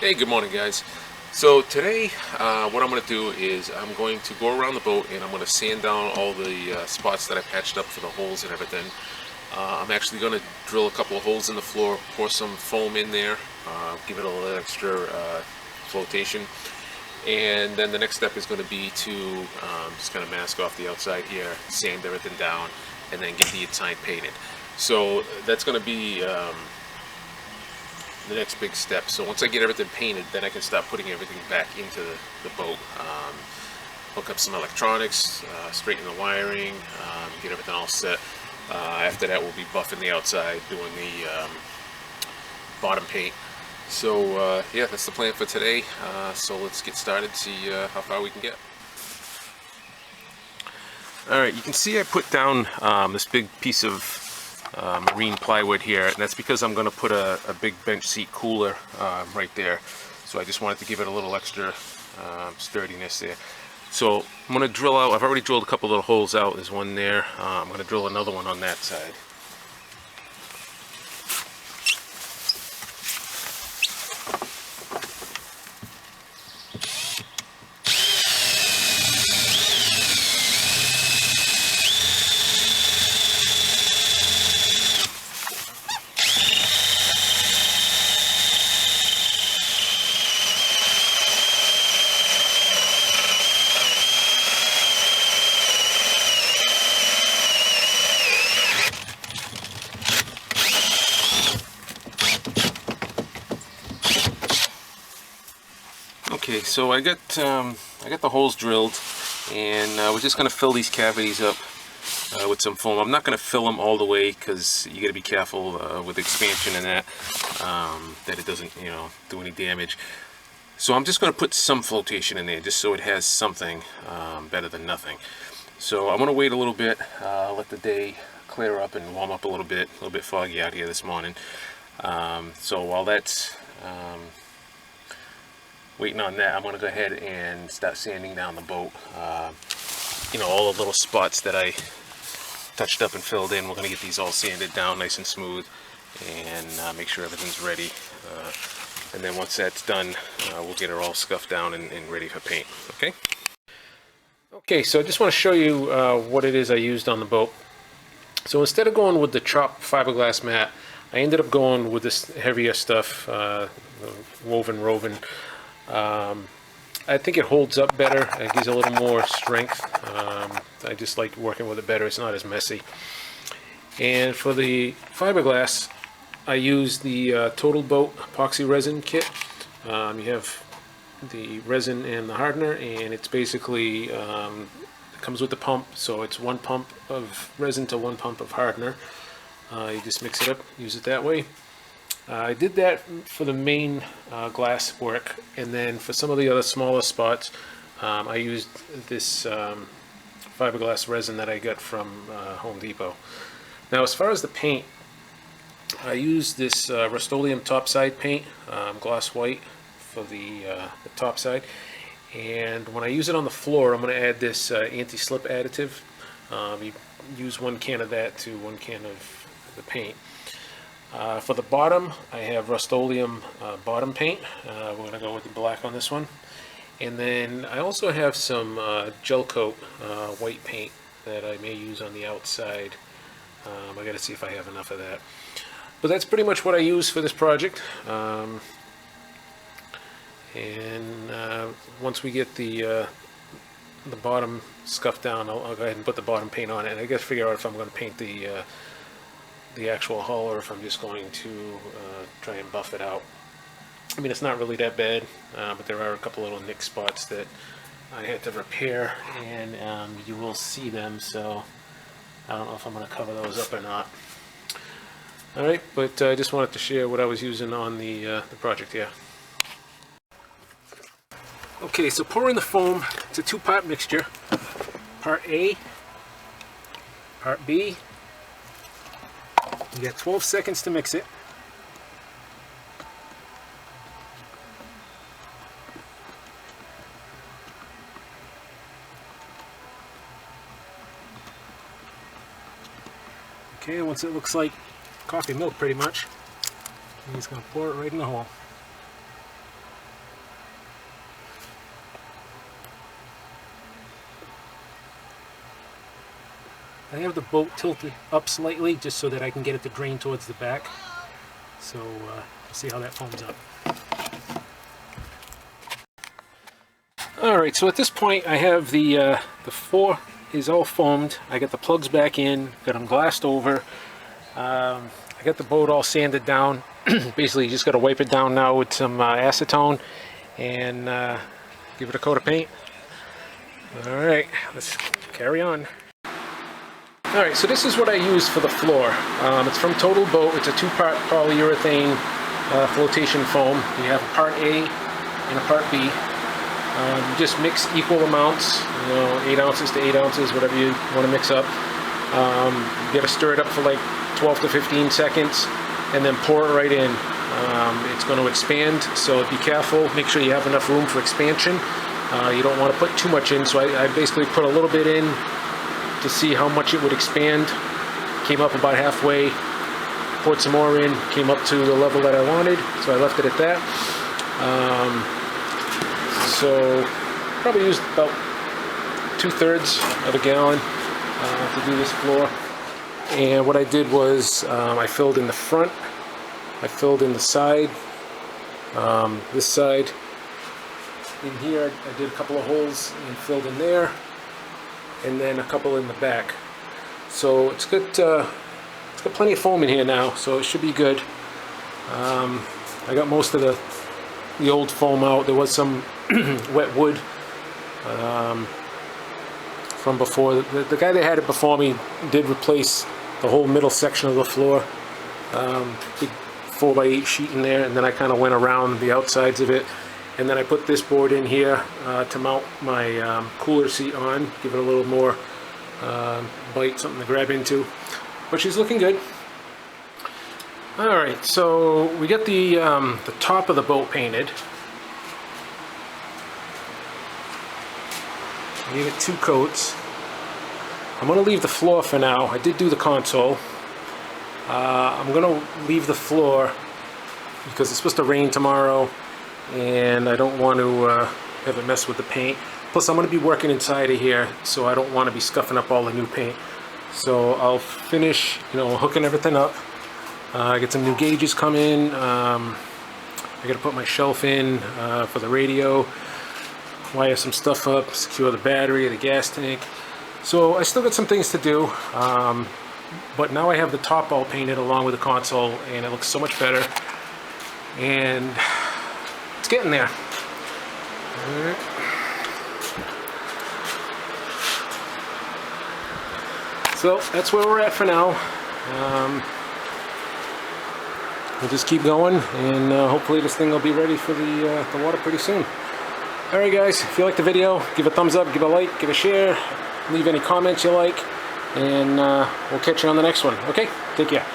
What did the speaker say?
Hey, good morning, guys. So today, what I'm going to do is I'm going to go around the boat and I'm going to sand down all the spots that I patched up for the holes and everything. I'm actually going to drill a couple of holes in the floor, pour some foam in there, give it a little extra flotation. And then the next step is going to be to just kind of mask off the outside here, sand everything down, and then get the inside painted. So that's going to be the next big step. So once I get everything painted, then I can start putting everything back into the boat. Hook up some electronics, straighten the wiring, get everything all set. After that, we'll be buffing the outside, doing the bottom paint. So yeah, that's the plan for today. So let's get started, see how far we can get. Alright, you can see I put down this big piece of marine plywood here, and that's because I'm going to put a big bench seat cooler right there. So I just wanted to give it a little extra sturdiness there. So I'm going to drill out, I've already drilled a couple little holes out, there's one there. I'm going to drill another one on that side. Okay, so I got the holes drilled, and we're just going to fill these cavities up with some foam. I'm not going to fill them all the way because you got to be careful with expansion and that it doesn't, do any damage. So I'm just going to put some flotation in there just so it has something better than nothing. So I'm going to wait a little bit, let the day clear up and warm up a little bit foggy out here this morning. So while that's waiting on that, I'm going to go ahead and start sanding down the boat. All the little spots that I touched up and filled in, we're going to get these all sanded down nice and smooth and make sure everything's ready. And then once that's done, we'll get it all scuffed down and ready for paint. Okay? Okay, so I just want to show you what it is I used on the boat. So instead of going with the chopped fiberglass mat, I ended up going with this heavier stuff, woven Roven. I think it holds up better. It gives a little more strength. I just like working with it better. It's not as messy. And for the fiberglass, I use the Total Boat epoxy resin kit. You have the resin and the hardener, and it's basically it comes with the pump. So it's one pump of resin to one pump of hardener. You just mix it up, use it that way. I did that for the main glass work, and then for some of the other smaller spots, I used this fiberglass resin that I got from Home Depot. Now, as far as the paint, I used this Rust-Oleum topside paint, gloss white for the top side, and when I use it on the floor, I'm going to add this anti-slip additive. You use 1 can of that to 1 can of the paint. For the bottom, I have Rust-Oleum bottom paint. We're going to go with the black on this one. And then I also have some gel coat white paint that I may use on the outside. I got to see if I have enough of that. But that's pretty much what I use for this project. Once we get the bottom scuffed down, I'll go ahead and put the bottom paint on it. And I got to figure out if I'm going to paint the actual hull or if I'm just going to try and buff it out. I mean, it's not really that bad, but there are a couple little nick spots that I had to repair, and you will see them, so I don't know if I'm going to cover those up or not. Alright, but I just wanted to share what I was using on the project here. Okay, so pouring the foam, it's a 2-part mixture. Part A, Part B. You got 12 seconds to mix it. Okay, once it looks like coffee milk pretty much, he's going to pour it right in the hole. I have the boat tilted up slightly just so that I can get it to drain towards the back. So see how that foams up. Alright, so at this point I have the floor is all foamed. I got the plugs back in, got them glassed over. I got the boat all sanded down. Basically you just got to wipe it down now with some acetone and give it a coat of paint. Alright, let's carry on. Alright, so this is what I use for the floor. It's from Total Boat. It's a 2-part polyurethane flotation foam. You have a part A and a part B. You just mix equal amounts, 8 ounces to 8 ounces, whatever you want to mix up. You got to stir it up for like 12 to 15 seconds and then pour it right in. It's going to expand, so be careful. Make sure you have enough room for expansion. You don't want to put too much in, so I basically put a little bit in to see how much it would expand. Came up about halfway, poured some more in, came up to the level that I wanted, so I left it at that. So probably used about 2/3 of a gallon to do this floor. And what I did was I filled in the front, I filled in the side, this side. In here I did a couple of holes and filled in there, and then a couple in the back. So it's got plenty of foam in here now, so it should be good. I got most of the old foam out. There was some wet wood from before. The guy that had it before me did replace the whole middle section of the floor. Big 4x8 sheet in there, and then I kind of went around the outsides of it. And then I put this board in here to mount my cooler seat on, give it a little more bite, something to grab into. But she's looking good. Alright, so we got the top of the boat painted. I gave it 2 coats. I'm going to leave the floor for now. I did do the console. I'm going to leave the floor because it's supposed to rain tomorrow, and I don't want to have it mess with the paint. Plus I'm going to be working inside of here, so I don't want to be scuffing up all the new paint. So I'll finish, hooking everything up. Get some new gauges coming. I got to put my shelf in for the radio, wire some stuff up, secure the battery, the gas tank. So I still got some things to do, but now I have the top all painted along with the console, and it looks so much better. And it's getting there. All right. So that's where we're at for now. We'll just keep going, and hopefully this thing will be ready for the water pretty soon. Alright guys, if you like the video, give a thumbs up, give a like, give a share, leave any comments you like, and we'll catch you on the next one. Okay? Take care.